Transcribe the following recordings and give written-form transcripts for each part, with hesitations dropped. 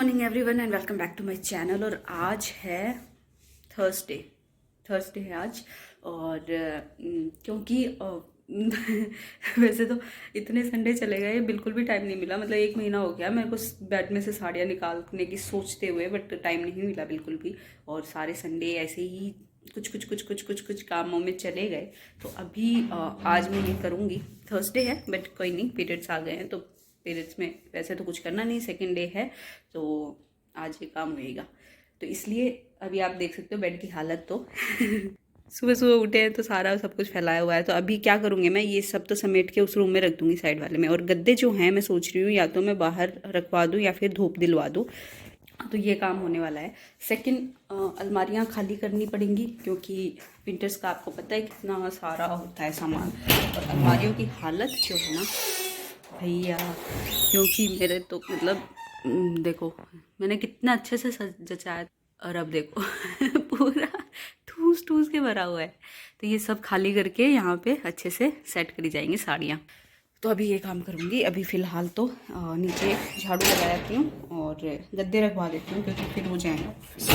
Morning everyone and welcome back to my channel. और आज है थर्सडे है आज। और क्योंकि वैसे तो इतने संडे चले गए, बिल्कुल भी टाइम नहीं मिला। मतलब 1 महीना हो गया मेरे को बेड में से साड़ियाँ निकालने की सोचते हुए, बट टाइम नहीं मिला बिल्कुल भी। और सारे संडे ऐसे ही कुछ कामों में चले गए। तो अभी आज मैं ये करूँगी। थर्सडे है बट कोई नहीं, पीरियड्स आ गए हैं तो पीरियड्स में वैसे तो कुछ करना नहीं, सेकेंड डे है तो आज ये काम होएगा। तो इसलिए अभी आप देख सकते हो बेड की हालत तो सुबह सुबह उठे हैं तो सारा सब कुछ फैलाया हुआ है। तो अभी क्या करूँगी मैं, ये सब तो समेट के उस रूम में रख दूँगी साइड वाले में। और गद्दे जो हैं मैं सोच रही हूँ या तो मैं बाहर रखवा दूँ या फिर धूप दिलवा दूँ। तो ये काम होने वाला है। सेकंड, अलमारियाँ खाली करनी पड़ेंगी क्योंकि विंटर्स का आपको पता है कितना सारा होता है सामान। और अलमारियों की हालत जो है ना भैया, क्योंकि मेरे तो मतलब देखो मैंने कितना अच्छे से जचाया और अब देखो पूरा ठूस ठूस के भरा हुआ है। तो ये सब खाली करके यहाँ पे अच्छे से सेट करी जाएंगी साड़ियाँ। तो अभी ये काम करूँगी। अभी फ़िलहाल तो नीचे झाड़ू लगा देती हूँ और गद्दे रखवा देती हूँ क्योंकि फिर वो जाएंगे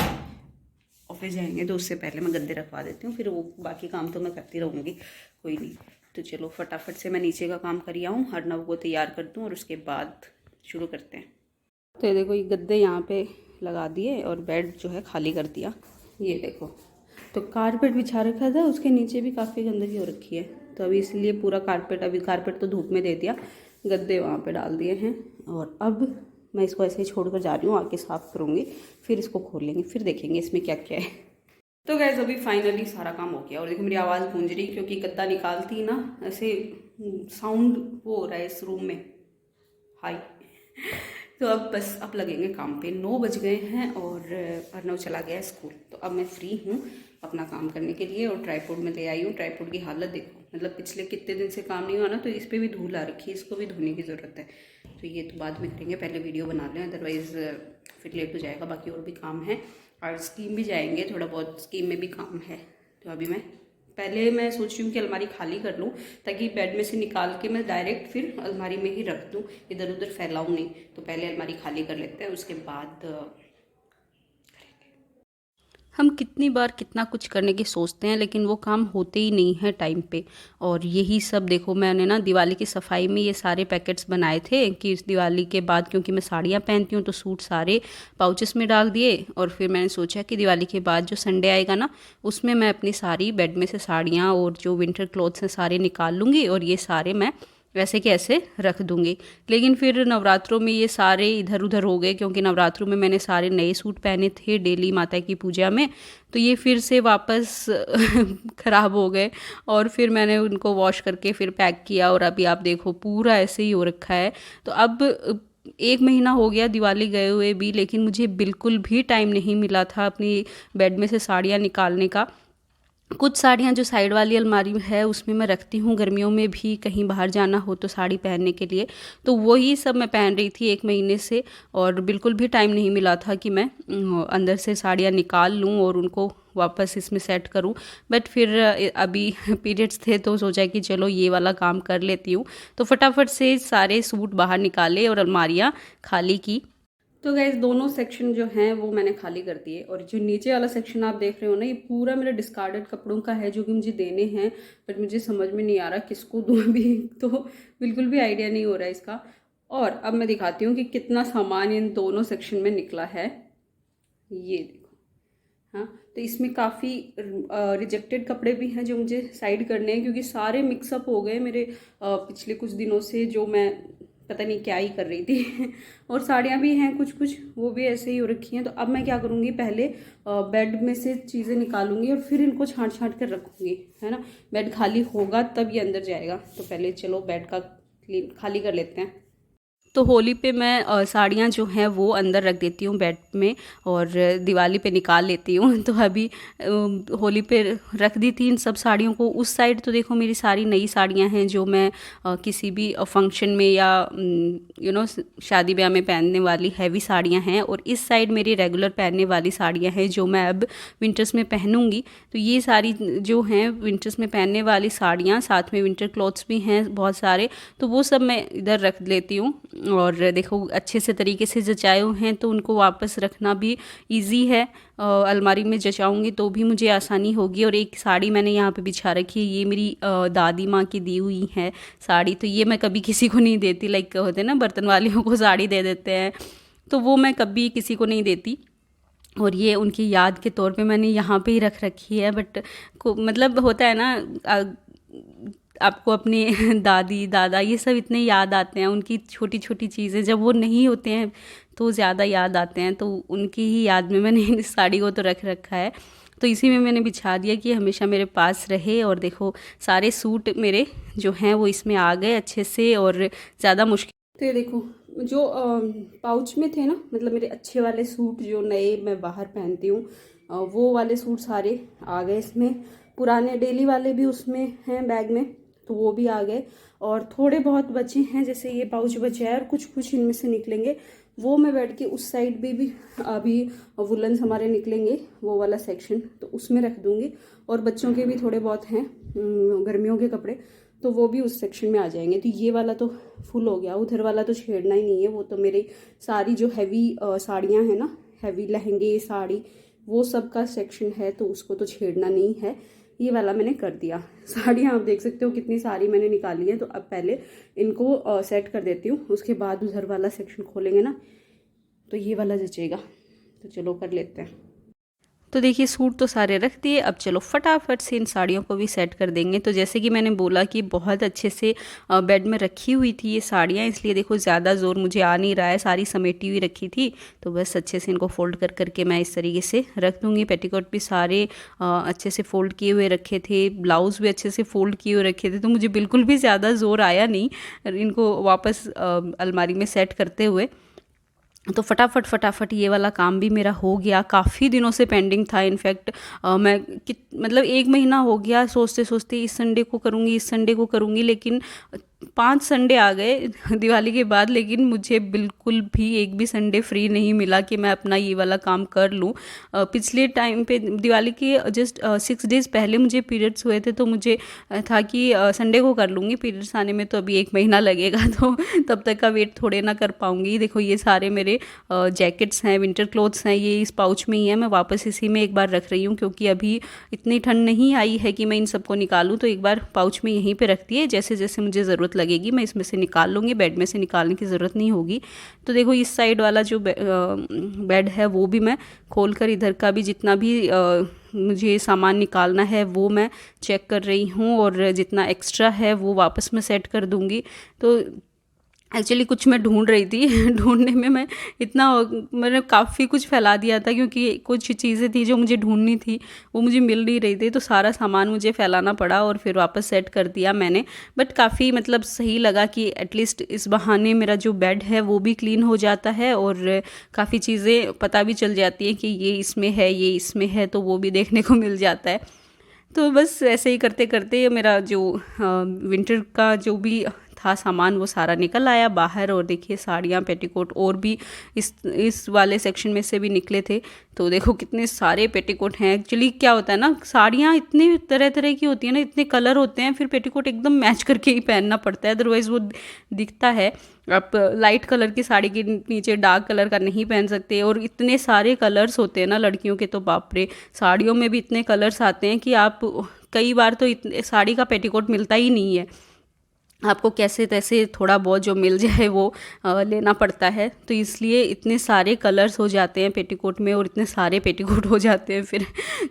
ऑफिस जाएंगे तो उससे पहले मैं गद्दे रखवा देती हूँ। फिर वो बाकी काम तो मैं करती रहूँगी, कोई नहीं। तो चलो फटाफट से मैं नीचे का काम करी आऊँ, अर्नव को तैयार कर दूँ और उसके बाद शुरू करते हैं। तो ये देखो ये गद्दे यहाँ पे लगा दिए और बेड जो है खाली कर दिया। ये देखो तो कारपेट बिछा रखा था, उसके नीचे भी काफ़ी गंदगी हो रखी है। तो अभी इसलिए पूरा कारपेट तो धूप में दे दिया, गद्दे वहाँ पे डाल दिए हैं। और अब मैं इसको ऐसे ही छोड़कर जा रही हूँ, आके साफ़ करूँगी, फिर इसको खोल लेंगे, फिर देखेंगे इसमें क्या क्या है। तो गैस अभी फाइनली सारा काम हो गया। और देखो मेरी आवाज़ गूंज रही क्योंकि गद्दा निकालती ना ऐसे साउंड वो हो रहा है इस रूम में हाई। तो अब बस अब लगेंगे काम पे। 9 बज गए हैं और अर्नव चला गया स्कूल। तो अब मैं फ्री हूँ अपना काम करने के लिए। और ट्राइपॉड में ले आई हूँ। ट्राइपॉड की हालत देखो, मतलब पिछले कितने दिन से काम नहीं हुआ ना, तो इस पर भी धूल आ रखी है, इसको भी धोने की ज़रूरत है। तो ये तो बाद में करेंगे, पहले वीडियो बना लें, अदरवाइज़ फिर लेट हो जाएगा। बाकी और भी काम है और स्कीम भी जाएंगे, थोड़ा बहुत स्कीम में भी काम है। तो अभी मैं सोच रही हूँ कि अलमारी खाली कर लूँ ताकि बेड में से निकाल के मैं डायरेक्ट फिर अलमारी में ही रख दूँ, इधर उधर फैलाऊँ नहीं। तो पहले अलमारी खाली कर लेते हैं, उसके बाद हम कितनी बार कितना कुछ करने की सोचते हैं लेकिन वो काम होते ही नहीं है टाइम पे। और यही सब देखो मैंने ना दिवाली की सफाई में ये सारे पैकेट्स बनाए थे कि इस दिवाली के बाद, क्योंकि मैं साड़ियाँ पहनती हूँ तो सूट सारे पाउचेस में डाल दिए। और फिर मैंने सोचा कि दिवाली के बाद जो संडे आएगा ना, उसमें मैं अपनी सारी बेड में से साड़ियाँ और जो विंटर क्लॉथ्स हैं सारे निकाल लूँगी और ये सारे मैं वैसे के ऐसे रख दूँगी। लेकिन फिर नवरात्रों में ये सारे इधर उधर हो गए क्योंकि नवरात्रों में मैंने सारे नए सूट पहने थे डेली माता की पूजा में। तो ये फिर से वापस ख़राब हो गए और फिर मैंने उनको वॉश करके फिर पैक किया। और अभी आप देखो पूरा ऐसे ही हो रखा है। तो अब 1 महीना हो गया दिवाली गए हुए भी, लेकिन मुझे बिल्कुल भी टाइम नहीं मिला था अपनी बेड में से साड़ियाँ निकालने का। कुछ साड़ियाँ जो साइड वाली अलमारी में है उसमें मैं रखती हूँ, गर्मियों में भी कहीं बाहर जाना हो तो साड़ी पहनने के लिए। तो वही सब मैं पहन रही थी 1 महीने से और बिल्कुल भी टाइम नहीं मिला था कि मैं अंदर से साड़ियाँ निकाल लूँ और उनको वापस इसमें सेट करूँ। बट फिर अभी पीरियड्स थे तो सोचा कि चलो ये वाला काम कर लेती हूँ। तो फटाफट से सारे सूट बाहर निकाले और अलमारियाँ खाली की। तो गाइस दोनों सेक्शन जो हैं वो मैंने खाली कर दिए। और जो नीचे वाला सेक्शन आप देख रहे हो ना, ये पूरा मेरा डिस्कार्डेड कपड़ों का है जो कि मुझे देने हैं, बट मुझे समझ में नहीं आ रहा किसको दूँ अभी। तो बिल्कुल भी आइडिया नहीं हो रहा है इसका। और अब मैं दिखाती हूँ कि कितना सामान इन दोनों सेक्शन में निकला है। ये देखो, हाँ, तो इसमें काफ़ी रिजेक्टेड कपड़े भी हैं जो मुझे साइड करने हैं क्योंकि सारे मिक्सअप हो गए मेरे पिछले कुछ दिनों से, जो मैं पता नहीं क्या ही कर रही थी। और साड़ियाँ भी हैं कुछ कुछ, वो भी ऐसे ही हो रखी हैं। तो अब मैं क्या करूँगी, पहले बेड में से चीज़ें निकालूंगी और फिर इनको छांट छांट कर रखूँगी, है ना। बेड खाली होगा तब ये अंदर जाएगा। तो पहले चलो बेड का खाली कर लेते हैं। तो होली पे मैं साड़ियाँ जो हैं वो अंदर रख देती हूँ बेड में और दिवाली पे निकाल लेती हूँ। तो अभी होली पे रख दी थी इन सब साड़ियों को। उस साइड तो देखो मेरी सारी नई साड़ियाँ हैं जो मैं किसी भी फंक्शन में या शादी ब्याह में पहनने वाली हैवी साड़ियाँ हैं। और इस साइड मेरी रेगुलर पहनने वाली साड़ियाँ हैं जो मैं अब विंटर्स में पहनूँगी। तो ये सारी जो हैं विंटर्स में पहनने वाली साड़ियाँ, साथ में विंटर क्लॉथ्स भी हैं बहुत सारे, तो वो सब मैं इधर रख लेती हूँ और देखो अच्छे से तरीके से जचाए हुए हैं, तो उनको वापस रखना भी इजी है। अलमारी में जचाऊंगी तो भी मुझे आसानी होगी। और एक साड़ी मैंने यहाँ पे बिछा रखी है, ये मेरी दादी माँ की दी हुई है साड़ी। तो ये मैं कभी किसी को नहीं देती, लाइक होते हैं ना बर्तन वालियों को साड़ी दे देते हैं, तो वो मैं कभी किसी को नहीं देती। और ये उनकी याद के तौर पे मैंने यहाँ पे ही रख रखी है। बट को मतलब होता है ना, आपको अपने दादी दादा ये सब इतने याद आते हैं, उनकी छोटी छोटी चीज़ें जब वो नहीं होते हैं तो ज़्यादा याद आते हैं। तो उनकी ही याद में मैंने इस साड़ी को तो रख रखा है, तो इसी में मैंने बिछा दिया कि हमेशा मेरे पास रहे। और देखो सारे सूट मेरे जो हैं वो इसमें आ गए अच्छे से, और ज़्यादा मुश्किल। तो ये देखो जो पाउच में थे ना, मतलब मेरे अच्छे वाले सूट जो नए मैं बाहर पहनती हूँ, वो वाले सूट सारे आ गए इसमें। पुराने डेली वाले भी उसमें हैं बैग में, तो वो भी आ गए। और थोड़े बहुत बचे हैं, जैसे ये पाउच बचे हैं और कुछ कुछ इनमें से निकलेंगे, वो मैं बैठ के उस साइड भी अभी वुलन्स हमारे निकलेंगे, वो वाला सेक्शन तो उसमें रख दूँगी। और बच्चों के भी थोड़े बहुत हैं गर्मियों के कपड़े, तो वो भी उस सेक्शन में आ जाएंगे। तो ये वाला तो फुल हो गया, उधर वाला तो छेड़ना ही नहीं है। वो तो मेरी सारी जो हैवी साड़ियाँ हैं ना, हैवी लहंगे साड़ी, वो सब का सेक्शन है, तो उसको तो छेड़ना नहीं है। ये वाला मैंने कर दिया। साड़ियाँ आप देख सकते हो कितनी सारी मैंने निकाली है। तो अब पहले इनको सेट कर देती हूँ, उसके बाद उधर वाला सेक्शन खोलेंगे ना, तो ये वाला जचेगा। तो चलो कर लेते हैं। तो देखिए सूट तो सारे रख दिए, अब चलो फटाफट से इन साड़ियों को भी सेट कर देंगे। तो जैसे कि मैंने बोला कि बहुत अच्छे से बेड में रखी हुई थी ये साड़ियाँ, इसलिए देखो ज़्यादा ज़ोर मुझे आ नहीं रहा है, सारी समेटी हुई रखी थी। तो बस अच्छे से इनको फोल्ड कर करके मैं इस तरीके से रख दूँगी। पेटीकोट भी सारे अच्छे से फोल्ड किए हुए रखे थे, ब्लाउज़ भी अच्छे से फोल्ड किए हुए रखे थे, तो मुझे बिल्कुल भी ज़्यादा ज़ोर आया नहीं इनको वापस अलमारी में सेट करते हुए। तो फटाफट ये वाला काम भी मेरा हो गया। काफ़ी दिनों से पेंडिंग था, इनफैक्ट मैं मतलब 1 महीना हो गया सोचते सोचते इस संडे को करूँगी, इस संडे को करूँगी, लेकिन 5 संडे आ गए दिवाली के बाद, लेकिन मुझे बिल्कुल भी एक भी संडे फ्री नहीं मिला कि मैं अपना ये वाला काम कर लूँ। पिछले टाइम पे दिवाली के जस्ट 6 डेज़ पहले मुझे पीरियड्स हुए थे, तो मुझे था कि संडे को कर लूँगी। पीरियड्स आने में तो अभी 1 महीना लगेगा, तो तब तक का वेट थोड़े ना कर पाऊँगी। देखो ये सारे मेरे जैकेट्स हैं, विंटर क्लोथ्स हैं, ये इस पाउच में ही है। मैं वापस इसी में एक बार रख रही हूँ, क्योंकि अभी इतनी ठंड नहीं आई है कि मैं इन सबको निकालूँ। तो एक बार पाउच में यहीं पे रख दिए, जैसे जैसे मुझे ज़रूरत लगेगी मैं इसमें से निकाल लूँगी, बेड में से निकालने की ज़रूरत नहीं होगी। तो देखो इस साइड वाला जो बेड है वो भी मैं खोल कर इधर का भी जितना भी मुझे सामान निकालना है वो मैं चेक कर रही हूँ, और जितना एक्स्ट्रा है वो वापस मैं सेट कर दूँगी। तो एक्चुअली कुछ मैं ढूंढ रही थी ढूंढने में मैंने काफ़ी कुछ फैला दिया था, क्योंकि कुछ चीज़ें थी जो मुझे ढूंढनी थी वो मुझे मिल नहीं रही थी, तो सारा सामान मुझे फैलाना पड़ा और फिर वापस सेट कर दिया मैंने। बट काफ़ी मतलब सही लगा कि एटलीस्ट इस बहाने मेरा जो बेड है वो भी क्लीन हो जाता है, और काफ़ी चीज़ें पता भी चल जाती हैं कि ये इसमें है, ये इसमें है, तो वो भी देखने को मिल जाता है। तो बस ऐसे ही करते करते मेरा जो विंटर का जो भी था सामान वो सारा निकल आया बाहर। और देखिए साड़ियाँ, पेटीकोट और भी इस वाले सेक्शन में से भी निकले थे। तो देखो कितने सारे पेटीकोट हैं। एक्चुअली क्या होता है ना, साड़ियाँ इतनी तरह तरह की होती है ना, इतने कलर होते हैं, फिर पेटीकोट एकदम मैच करके ही पहनना पड़ता है, अदरवाइज़ वो दिखता है। आप लाइट कलर की साड़ी के नीचे डार्क कलर का नहीं पहन सकते। और इतने सारे कलर्स होते हैं ना लड़कियों के, तो बाप रे, साड़ियों में भी इतने कलर्स आते हैं कि आप कई बार तो इतने साड़ी का पेटीकोट मिलता ही नहीं है, आपको कैसे तैसे थोड़ा बहुत जो मिल जाए वो लेना पड़ता है। तो इसलिए इतने सारे कलर्स हो जाते हैं पेटीकोट में, और इतने सारे पेटीकोट हो जाते हैं फिर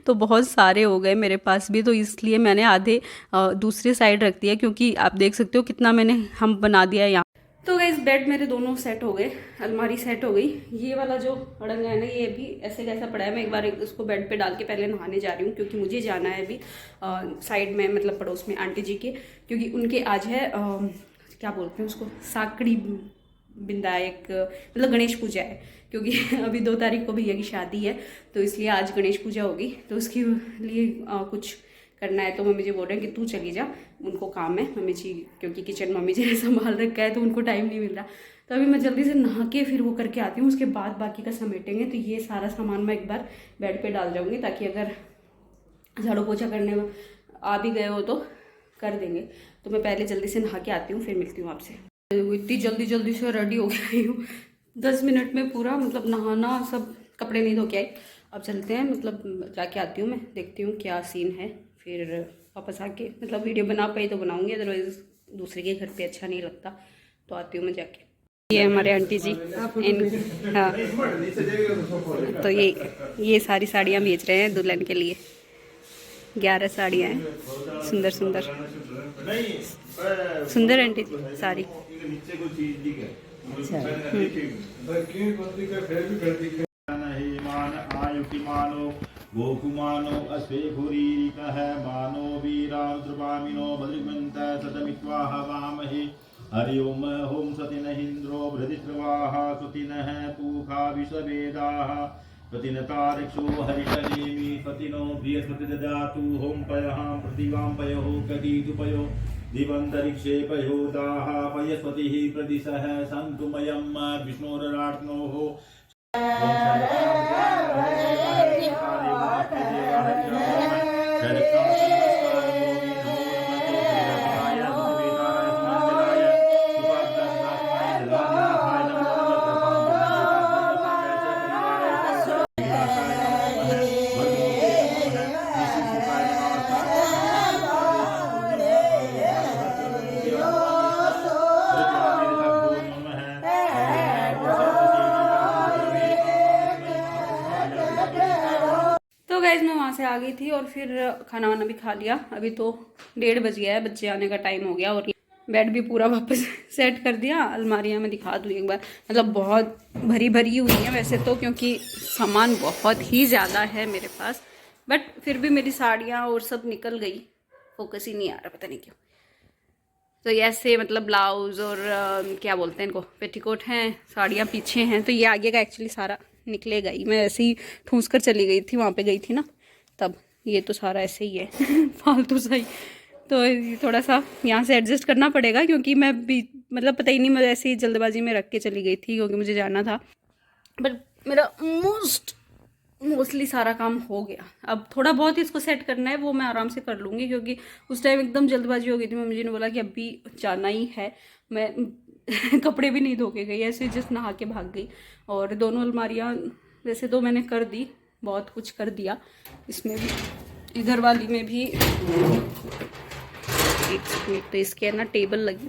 तो बहुत सारे हो गए मेरे पास भी। तो इसलिए मैंने आधे दूसरी साइड रख दिया, क्योंकि आप देख सकते हो कितना मैंने हम बना दिया यहाँ। तो गाइस बेड मेरे दोनों सेट हो गए, अलमारी सेट हो गई। ये वाला जो अड़ंगा है ना, ये भी ऐसे कैसा पड़ा है। मैं एक बार उसको बेड पे डाल के पहले नहाने जा रही हूँ, क्योंकि मुझे जाना है अभी साइड में, मतलब पड़ोस में आंटी जी के, क्योंकि उनके आज है क्या बोलते हैं उसको, साकड़ी विनायक, मतलब गणेश पूजा है। क्योंकि अभी 2 तारीख को भैया की शादी है, तो इसलिए आज गणेश पूजा होगी। तो उसके लिए कुछ करना है। तो मम्मी जी बोल रहे हैं कि तू चली जा, उनको काम है मम्मी जी, क्योंकि किचन मम्मी जी ने संभाल रखा है, तो उनको टाइम नहीं मिल रहा। तो अभी मैं जल्दी से नहा के फिर वो करके आती हूँ, उसके बाद बाकी का समेटेंगे। तो ये सारा सामान मैं एक बार बेड पे डाल जाऊँगी, ताकि अगर झाड़ू पोछा करने में आ भी गए हो तो कर देंगे। तो मैं पहले जल्दी से नहा के आती हूँ, फिर मिलती हूँ आपसे। इतनी जल्दी जल्दी से रेडी हो गई हूँ 10 मिनट में पूरा, मतलब नहाना सब, कपड़े नहीं धो के आई। अब चलते हैं, मतलब जाके आती हूँ, मैं देखती हूँ क्या सीन है, फिर वापस आके मतलब वीडियो बना पाई तो बनाऊँगी, अदरवाइज़ दूसरे के घर पे अच्छा नहीं लगता। तो आती हूँ मैं जाके। ये हमारे आंटी जी हाँ, तो ये सारी साड़ियाँ बेच रहे हैं दुल्हन के लिए। 11 साड़ियाँ हैं, सुंदर सुंदर सुंदर आंटी जी साड़ी। गोकुमानो अस्वेघुरीरिकः मानो वीराद्रवामिनो भद्रमन्त सतमित्वा हवामहे हरि ओम होम सतिनः इन्द्रो बृहदित्रवाः सुतिनः पूषा विश्ववेदाः प्रतिनतारक्षो हरिषनेमि पतिनो बृहस्पति ददातु होम पयः प्रतिवां पयो गतिदुपयो दिवन्तरिक्षे पयोदाः पयस्पतिः प्रदिशः सन्तुमयं विष्णोरराट्नोः तो गाइज मैं वहाँ से आ गई थी और फिर खाना वाना भी खा लिया। अभी तो 1:30 बज गया है, बच्चे आने का टाइम हो गया। और बेड भी पूरा वापस सेट कर दिया। अलमारियाँ मैं दिखा दूँ एक बार, मतलब बहुत भरी भरी हुई हैं वैसे तो, क्योंकि सामान बहुत ही ज़्यादा है मेरे पास, बट फिर भी मेरी साड़ियाँ और सब निकल गई, फोकस ही नहीं आ रहा, पता नहीं क्यों। तो ऐसे मतलब ब्लाउज़ और क्या बोलते हैं इनको, पेटीकोट हैं, साड़ियाँ पीछे हैं, तो ये आगे का एक्चुअली सारा निकलेगा ही। मैं ऐसे ही ठूंस कर चली गई थी, वहाँ पे गई थी ना तब। ये तो सारा ऐसे ही है फालतू सा ही। तो थोड़ा सा यहाँ से एडजस्ट करना पड़ेगा, क्योंकि मैं भी मतलब पता ही नहीं, मैं ऐसे ही जल्दबाजी में रख के चली गई थी क्योंकि मुझे जाना था। बट मेरा मोस्टली सारा काम हो गया। अब थोड़ा बहुत इसको सेट करना है, वो मैं आराम से कर लूँगी, क्योंकि उस टाइम एकदम जल्दबाजी हो गई थी। मम्मी जी ने बोला कि अभी जाना ही है। मैं कपड़े भी नहीं धो के गई, ऐसे जस्ट नहा के भाग गई। और दोनों अलमारियाँ वैसे तो मैंने कर दी, बहुत कुछ कर दिया इसमें भी, इधर वाली में भी। एक मिनट, तो इसके है ना टेबल लगी,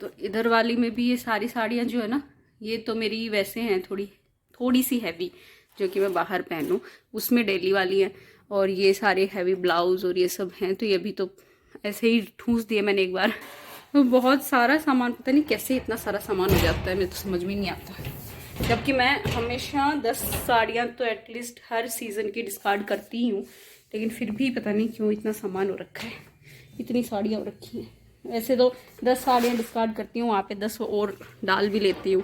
तो इधर वाली में भी ये सारी साड़ियाँ जो है ना, ये तो मेरी वैसे हैं थोड़ी सी हैवी, जो कि मैं बाहर पहनूं, उसमें डेली वाली हैं। और ये सारे हैवी ब्लाउज और ये सब हैं, तो ये भी तो ऐसे ही ठूंस दिए मैंने एक बार। तो बहुत सारा सामान, पता नहीं कैसे इतना सारा सामान हो जाता है, मुझे तो समझ में नहीं आता। जबकि मैं हमेशा 10 साड़ियाँ तो एटलीस्ट हर सीज़न की डिस्कार्ड करती ही हूँ, लेकिन फिर भी पता नहीं क्यों इतना सामान हो रखा है, इतनी साड़ियाँ हो रखी हैं। वैसे तो 10 साड़ियाँ डिस्कार्ड करती हूँ, वहाँ पे 10 और डाल भी लेती हूँ।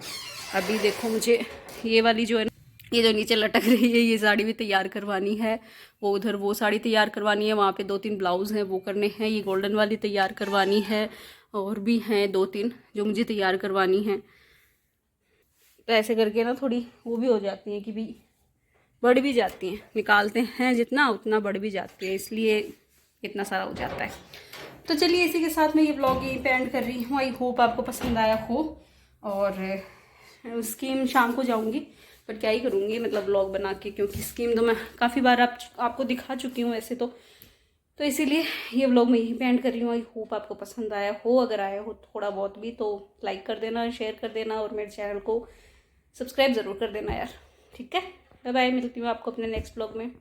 अभी देखो, मुझे ये वाली जो है, ये जो नीचे लटक रही है, ये साड़ी भी तैयार करवानी है। वो उधर वो साड़ी तैयार करवानी है, वहाँ पे 2-3 ब्लाउज़ हैं वो करने हैं। ये गोल्डन वाली तैयार करवानी है, और भी हैं 2-3 जो मुझे तैयार करवानी हैं। तो ऐसे करके ना थोड़ी वो भी हो जाती हैं कि भाई बढ़ भी जाती हैं, निकालते हैं जितना उतना बढ़ भी जाती है, इसलिए इतना सारा हो जाता है। तो चलिए, इसी के साथ मैं ये ब्लॉग यहीं पे एंड कर रही हूँ। आई होप आपको पसंद आया हो। और स्कीम शाम को जाऊँगी, बट क्या ही करूँगी मतलब ब्लॉग बना के, क्योंकि स्कीम तो मैं काफ़ी बार आपको दिखा चुकी हूँ वैसे तो इसीलिए ये व्लॉग मैं यहीं पे एंड कर रही हूँ। आई होप आपको पसंद आया हो, अगर आया हो थोड़ा बहुत भी तो लाइक कर देना, शेयर कर देना, और मेरे चैनल को सब्सक्राइब ज़रूर कर देना यार। ठीक है, बाय बाय, मिलती हूँ आपको अपने नेक्स्ट व्लॉग में।